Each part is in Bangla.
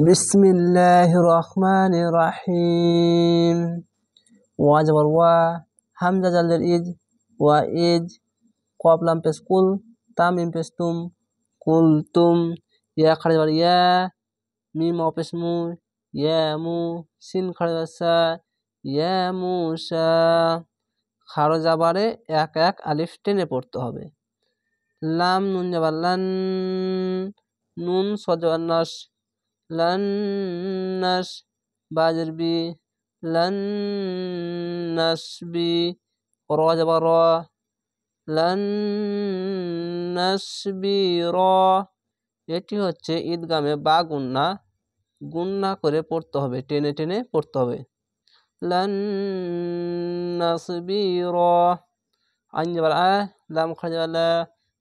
বিসমিল্লাহির রহমানির রহিম। ওয়া জবর ওয়া, হামজা জালদের ইজ, ওয়া ইজ, কফ লাম পেশ কুল, তাম মিম পেশ তুম, কুলতুম, ইয়া খাড়া জবর ইয়া, মিম ওয়া পেশ মু, ইয়া মু, সিন খাড়া জবর সা, ইয়া মুসা। খাড়া জাবারে এক এক আলিফ টেনে পড়তে হবে। লাম নুন জবর লান, নুন সদ জবর নাস, লান নাস, বাজের বি, লান নাসবি, র জবর র, লান নাসবির। এটি হচ্ছে ঈদগামে বা গুন্না, গুন্না করে পড়তে হবে, টেনে টেনে পড়তে হবে। লান নাসবির। আইন জবর আ, লাম খাড়া জবর লা,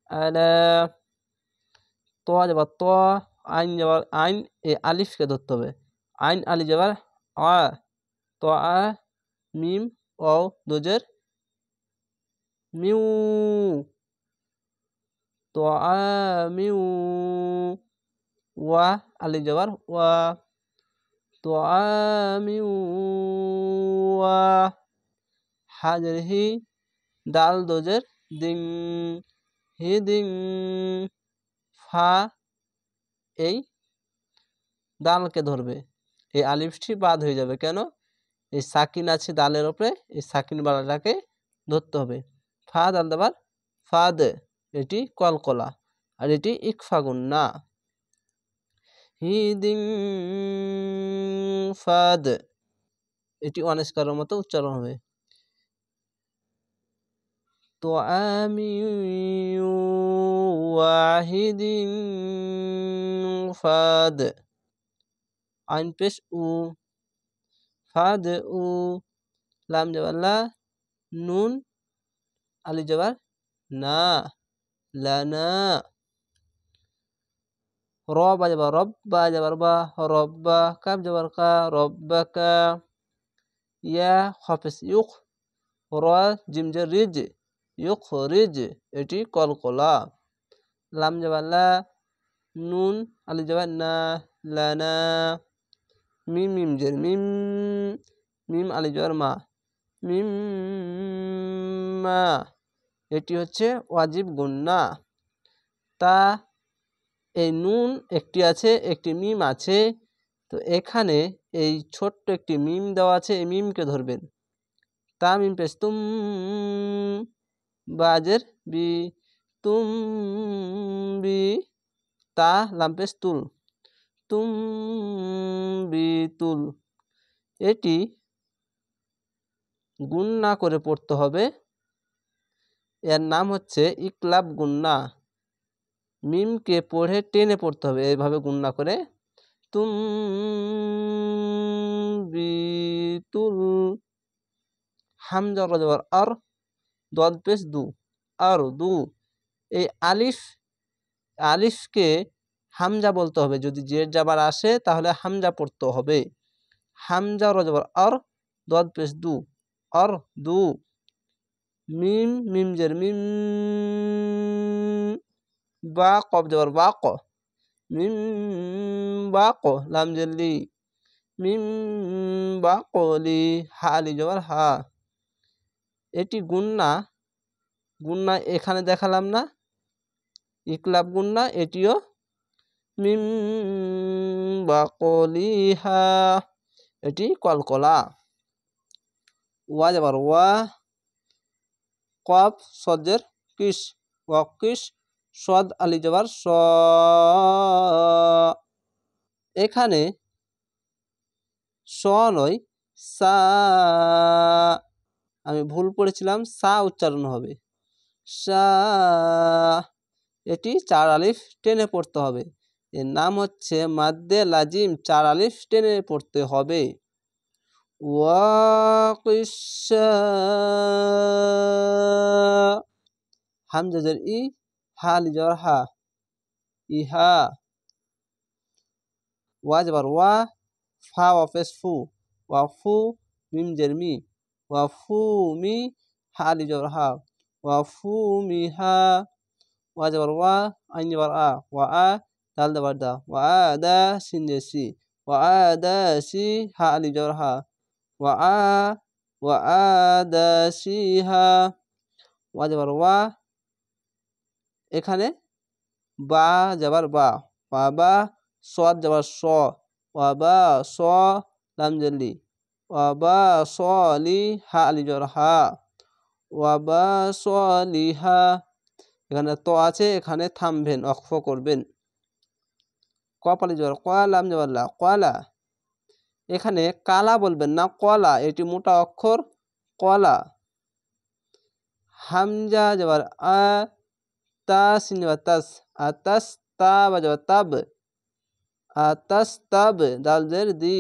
আলা, ত জবর ত, আইন জবর আইন, এই আলিফকে ধরতে হবে। আইন আলি জবর আ, ত আ, মিম ও দুজের মিউ, তো আ মিউ, ওয়া আলি জবর ওয়া, তো আ মিউ ওয়া, হাজের হি, দাল দুজের দিং, হি দিং, ফা এই দালকে ধরবে, এই আলিফটি বাদ হয়ে যাবে। কেন? এই সাকিন আছে দালের ওপরে, এই সাকিন বালাটাকে ধরতে হবে। ফা দাল দাবার ফাদ, এটি কলকলা, আর এটি ইকফা গুন্না। হিদিং ফাদ, এটি অনেস্কারের মতো উচ্চারণ হবে। তো আমি ওয়াহিদিং ফাদ, আইন পেশ উ, ফাদ উ, লাম জবর লা, নুন আলি জবর না, লানা, র বা জবর রব, বা জবর বা, রব্বা, কাব জবর কা, রব্বাকা, ইয়া হাফেজ ইউক, র জিম জের রিজ, ইউক রিজ, এটি কলকলা। লাম জবর লা, নুন আলি জবর না, লানা, মিম মিম জের মিম, মিম আলি জবর মা, মিম মা, এটি হচ্ছে ওয়াজিব গুন্না। তা এই নুন একটি আছে, একটি মিম আছে, তো এখানে এই ছোট্ট একটি মিম দেওয়া আছে, এই মিমকে ধরবেন। তা মিম পেশ তুম, বাজের বি, তুম বি, তা লাম পেশ তুল, তুম বি তুল, এটি গুন্না করে পড়তে হবে। এর নাম হচ্ছে ইকলাব গুন্না। মিমকে পড়ে টেনে পড়তে হবে, এইভাবে গুন্না করে। তুম বিতুল, হামজা জবর আর, দদ পেশ দু, আর দু, এই আলিফকে হামজা বলতে হবে। যদি জের জাবার আসে তাহলে হামজা পড়তে হবে। হামজা জবর আর, দদ পেশ দু, আর দু, মিম মিম জের মিম, বা কব জবর বা ক, মিম বা ক, লাম জের লি, মিম বা কলি, হা আলি জবর হা। এটি গুন্না, গুন্না এখানে দেখালাম না, ইকলাব গুন্না, এটিও মিম বা কলি হা, এটি কলকলা। ওয়া জবর ওয়া, কফ সদের কিস, ওয়া কিস, সদ আলি জবর স, এখানে স নয় সা, আমি ভুল পড়েছিলাম, সা উচ্চারণ হবে, সা, এটি চার আলিফ টেনে পড়তে হবে। এর নাম হচ্ছে মাদ্দে লাজিম, চার আলিফ টেনে পড়তে হবে। ওয়াকিসা, হামজা জের ই, হা আলি জবর হা, ইহা। ওয়া জবর ওয়া, ফা ওয়াফেস ফু, ওয়া ফু, মিম জের মি, ওয়া ফু মি, হা আলি জবর হা, ওয়া ফু মি হা। ওয়া জবর ওয়া, আইন জবর আ, ওয়া আ, দাল জবর দা, ওয়া আ দা, সিন জের সি, ওয়াদাসি হা আলিফ জবর হা ওয়াদাসিহা ওয়া জবর ওয়া এখানে বা জবর বা বা সদ জবর স বা স লাম জেলি বা সলি হা আলিফ জবর হা বা সলিহা এখানে তো আছে এখানে থামবেন অক্ফ করবেন কফ আলিফ জবর ক লাম জবর লা কলা এখানে কালা বলবেন না কলা এটি মোটা অক্ষর কলা হামজা জবর আ তা সিন জবর তাস আতাস তা বা জবর তাব আতাস তাব দাল জের দি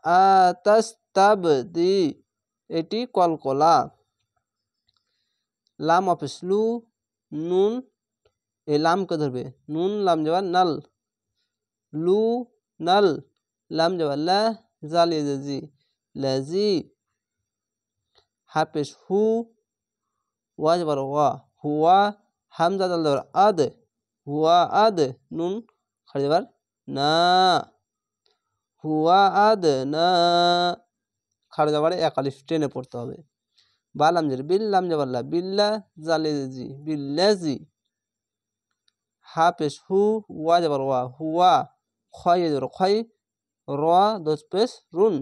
আতাস তাব দি এটি কলকলা লাম অফিস লু নুন এই লামকে ধরবে নুন লাম জবর নাল লু নাল লাম জবর লা জালি জি লাজি হাফিস হু ওয়া জবর ওয়া হুয়া হামজা দাল জবর আদ হুয়া আদ নুন খালি জবর না হুয়া আদ না খালি জবরে এক আলিফ টেনে পড়তে হবে বা লাম জের বিল লাম জবর লা বিল্লা জালি জি বিল্লাজি হাফিস হু ওয়া জবর ওয়া হুয়া খয় জবর খয় র দোজ পেশ রুন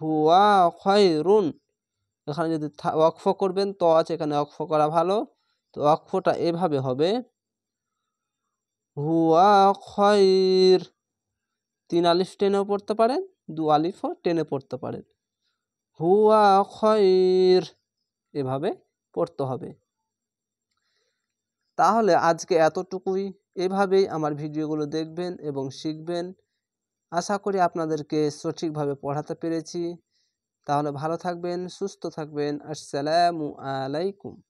হুয়া খয়রুন এখানে যদি ওয়াকফ করবেন তো আছে এখানে ওয়াকফ করা ভালো তো ওয়াকফটা এভাবে হবে হুয়া খয়র 3 আলিফ টেনেও পড়তে পারেন 2 আলিফও টেনে পড়তে পারেন হুয়া খয়র এভাবে পড়তে হবে তাহলে আজকে এতটুকুই এভাবেই আমার ভিডিওগুলো দেখবেন এবং শিখবেন আশা করি আপনাদেরকে সঠিকভাবে পড়াতে পেরেছি তাহলে ভালো থাকবেন সুস্থ থাকবেন আসসালামু আলাইকুম